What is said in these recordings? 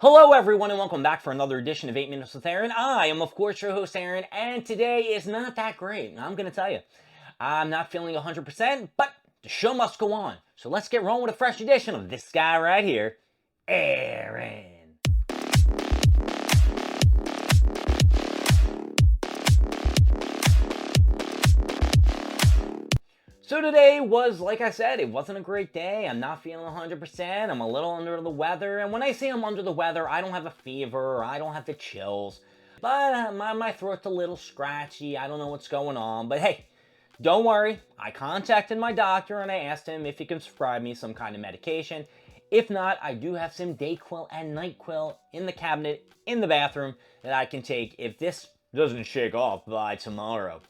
Hello everyone and welcome back for another edition of 8 Minutes with Aaron. I am of course your host Aaron, and today is not that great. I'm going to tell you. I'm not feeling 100%, but the show must go on. So let's get rolling with a fresh edition of this guy right here, Aaron. So today was, like I said, it wasn't a great day. I'm not feeling 100%. I'm a little under the weather. And when I say I'm under the weather, I don't have a fever or I don't have the chills. But my throat's a little scratchy. I don't know what's going on. But hey, don't worry. I contacted my doctor and I asked him if he can prescribe me some kind of medication. If not, I do have some Dayquil and NyQuil in the cabinet in the bathroom that I can take if this doesn't shake off by tomorrow.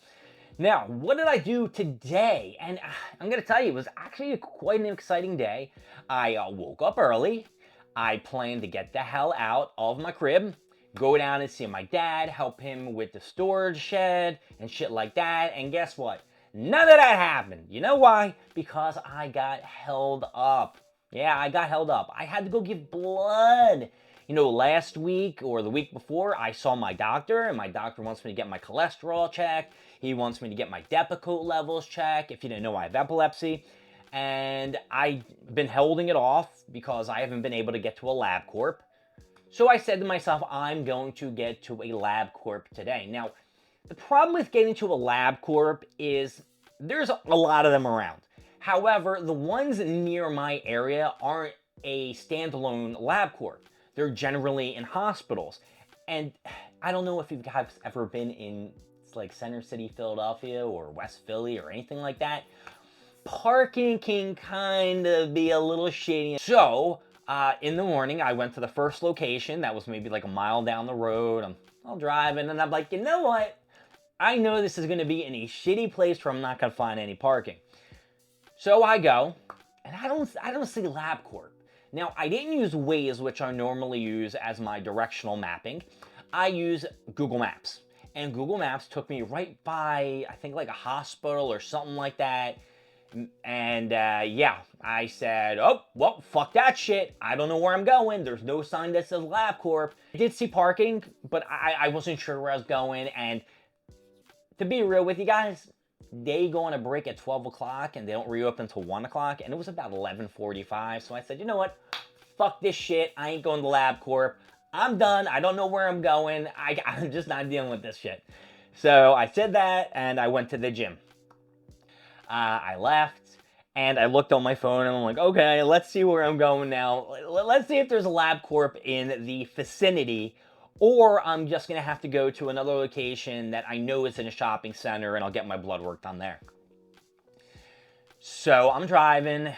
Now, what did I do today? And I'm going to tell you, it was actually quite an exciting day. I woke up early. I planned to get the hell out of my crib, go down and see my dad, help him with the storage shed and shit like that. And guess what? None of that happened. You know why? Because I got held up. Yeah, I got held up. I had to go give blood. You know, last week or the week before, I saw my doctor, and my doctor wants me to get my cholesterol checked. He wants me to get my Depakote levels checked. If you didn't know, I have epilepsy. And I've been holding it off because I haven't been able to get to a Labcorp. So I said to myself, I'm going to get to a Labcorp today. Now, the problem with getting to a Labcorp is there's a lot of them around. However, the ones near my area aren't a standalone Labcorp. They're generally in hospitals. And I don't know if you guys ever been in like Center City, Philadelphia or West Philly or anything like that. Parking can kind of be a little shady. So, in the morning, I went to the first location that was maybe like a mile down the road. I'm driving and I'm like, you know what? I know this is going to be in a shitty place where I'm not going to find any parking. So I go, and I don't see Labcorp. Now, I didn't use Waze, which I normally use as my directional mapping. I use Google Maps. And Google Maps took me right by, I think, like a hospital or something like that. And yeah, I said, oh, well, fuck that shit. I don't know where I'm going. There's no sign that says Labcorp. I did see parking, but I wasn't sure where I was going. And to be real with you guys, they go on a break at 12 o'clock and they don't reopen until 1 o'clock. And it was about 11:45. So I said, you know what? Fuck this shit. I ain't going to Labcorp. I'm done. I don't know where I'm going. I'm just not dealing with this shit. So I said that and I went to the gym. I left and I looked on my phone and I'm like, okay, let's see where I'm going now. Let's see if there's a Labcorp in the vicinity, or I'm just going to have to go to another location that I know is in a shopping center and I'll get my blood work done there. So I'm driving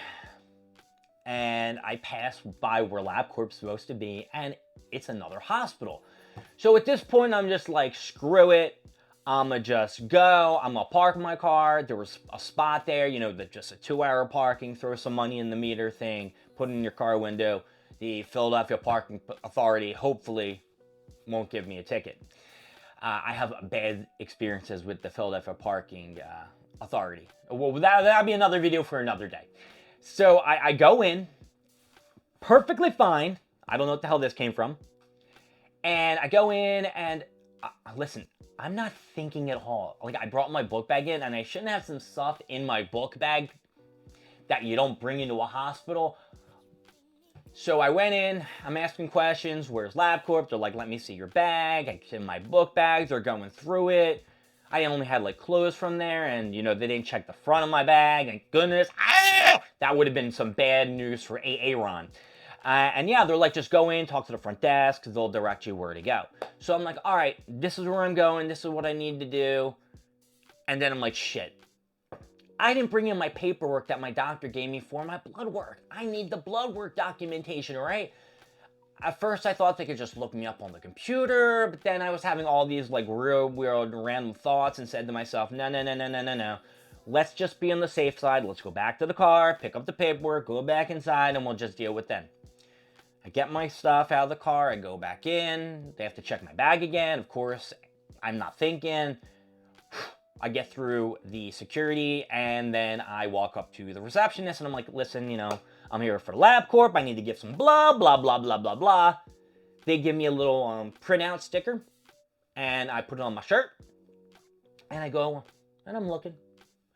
and I pass by where Labcorp's supposed to be, and it's another hospital. So at this point, I'm just like, screw it. I'ma just go. I'm gonna park my car. There was a spot there, you know, that just a 2-hour parking, throw some money in the meter thing, put it in your car window. The Philadelphia Parking Authority hopefully won't give me a ticket. I have bad experiences with the Philadelphia Parking Authority. Well, that'll be another video for another day. So I go in, perfectly fine. I don't know what the hell this came from. And I go in and, listen, I'm not thinking at all. Like, I brought my book bag in, and I shouldn't have some stuff in my book bag that you don't bring into a hospital. So I went in, I'm asking questions, where's Labcorp? They're like, let me see your bag. I give them my book bag, they're going through it. I only had like clothes from there, and you know, they didn't check the front of my bag. Thank goodness. That would have been some bad news for Aaron. And yeah, they're like, just go in, talk to the front desk, because they'll direct you where to go. So I'm like, all right, this is where I'm going. This is what I need to do. And then I'm like, shit. I didn't bring in my paperwork that my doctor gave me for my blood work. I need the blood work documentation, right? At first, I thought they could just look me up on the computer, but then I was having all these like real weird random thoughts and said to myself, no. Let's just be on the safe side. Let's go back to the car, pick up the paperwork, go back inside, and we'll just deal with them. I get my stuff out of the car, I go back in, they have to check my bag again. Of course, I'm not thinking. I get through the security, and then I walk up to the receptionist, and I'm like, listen, you know, I'm here for Labcorp, I need to give some blah, blah, blah, blah, blah, blah. they give me a little printout sticker, and I put it on my shirt, and I go, and I'm looking,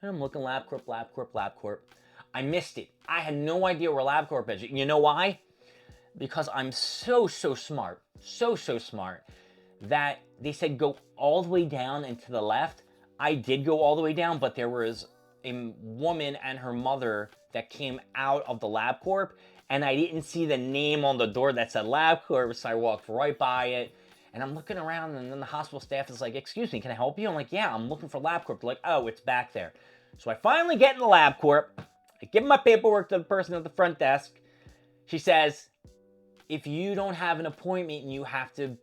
LabCorp, LabCorp, LabCorp. I missed it. I had no idea where LabCorp is. You know why? Because I'm so smart, so smart, that they said go all the way down and to the left. I did go all the way down, but there was a woman and her mother that came out of the LabCorp, and I didn't see the name on the door that said LabCorp, so I walked right by it. And I'm looking around, and then the hospital staff is like, excuse me, can I help you? I'm like, yeah, I'm looking for LabCorp. They're like, oh, it's back there. So I finally get in the LabCorp. I give my paperwork to the person at the front desk. She says, if you don't have an appointment and you have to,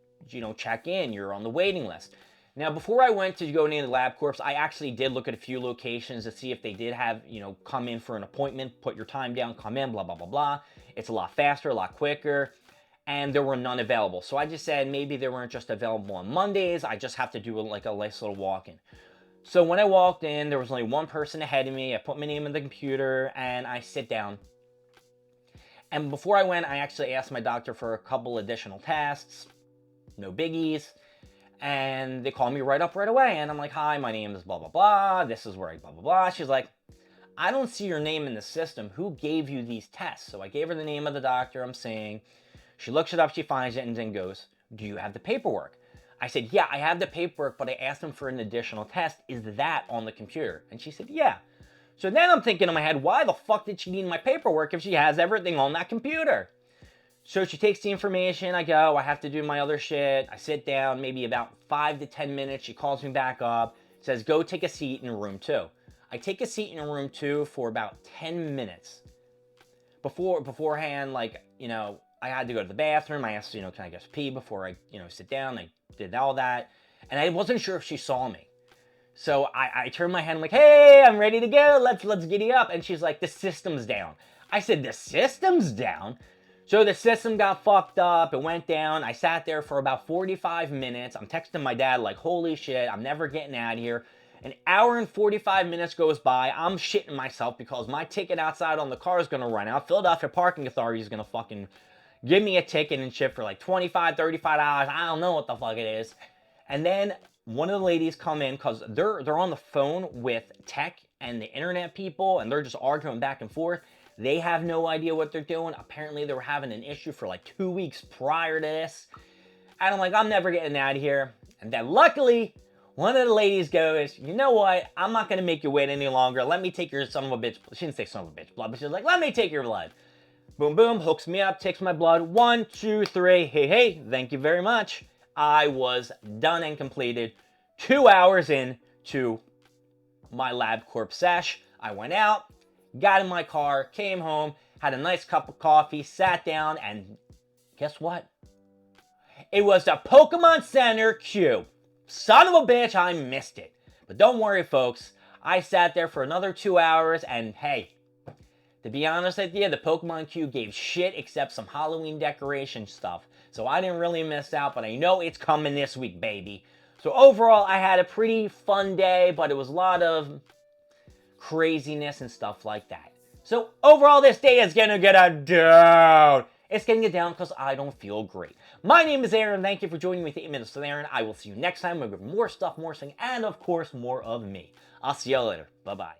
check in, you're on the waiting list. Now, before I went to go into the LabCorp, I actually did look at a few locations to see if they did have, come in for an appointment, put your time down, come in, blah, blah, blah, blah. It's a lot faster, a lot quicker. And there were none available. So I just said maybe they weren't just available on Mondays. I just have to do like a nice little walk-in. So when I walked in, there was only one person ahead of me. I put my name in the computer and I sit down. And before I went, I actually asked my doctor for a couple additional tests. No biggies. And they called me right up right away. And I'm like, hi, my name is blah, blah, blah. This is where I blah, blah, blah. She's like, I don't see your name in the system. Who gave you these tests? So I gave her the name of the doctor I'm seeing. She looks it up, she finds it, and then goes, do you have the paperwork? I said, yeah, I have the paperwork, but I asked them for an additional test. Is that on the computer? And she said, yeah. So then I'm thinking in my head, why the fuck did she need my paperwork if she has everything on that computer? So she takes the information, I go, I have to do my other shit. I sit down, maybe about 5 to 10 minutes. She calls me back up, says, go take a seat in room 2. I take a seat in room 2 for about 10 minutes. Beforehand, I had to go to the bathroom. I asked, can I just pee before I, sit down? I did all that. And I wasn't sure if she saw me. So I turned my head, I'm like, hey, I'm ready to go. Let's giddy up. And she's like, the system's down. I said, the system's down? So the system got fucked up. It went down. I sat there for about 45 minutes. I'm texting my dad like, holy shit, I'm never getting out of here. An hour and 45 minutes goes by. I'm shitting myself because my ticket outside on the car is going to run out. Philadelphia Parking Authority is going to fucking give me a ticket and shit for like $25, $35. I don't know what the fuck it is. And then one of the ladies come in because they're on the phone with tech and the internet people, and they're just arguing back and forth. They have no idea what they're doing. Apparently, they were having an issue for like 2 weeks prior to this. And I'm like, I'm never getting out of here. And then luckily, one of the ladies goes, you know what? I'm not going to make you wait any longer. Let me take your son of a bitch. She didn't say son of a bitch blood, but she's like, let me take your blood. Boom, boom, hooks me up, takes my blood. 1, 2, 3. Hey, thank you very much. I was done and completed 2 hours into my LabCorp sesh. I went out, got in my car, came home, had a nice cup of coffee, sat down, and guess what? It was the Pokemon Center queue. Son of a bitch, I missed it. But don't worry, folks. I sat there for another 2 hours, and hey, to be honest with you, the Pokemon queue gave shit except some Halloween decoration stuff. So I didn't really miss out, but I know it's coming this week, baby. So overall, I had a pretty fun day, but it was a lot of craziness and stuff like that. So overall, this day is gonna get a down. It's getting it down because I don't feel great. My name is Aaron. Thank you for joining me with 8 Minutes with Aaron. I will see you next time with more stuff, more singing, and of course, more of me. I'll see you later. Bye-bye.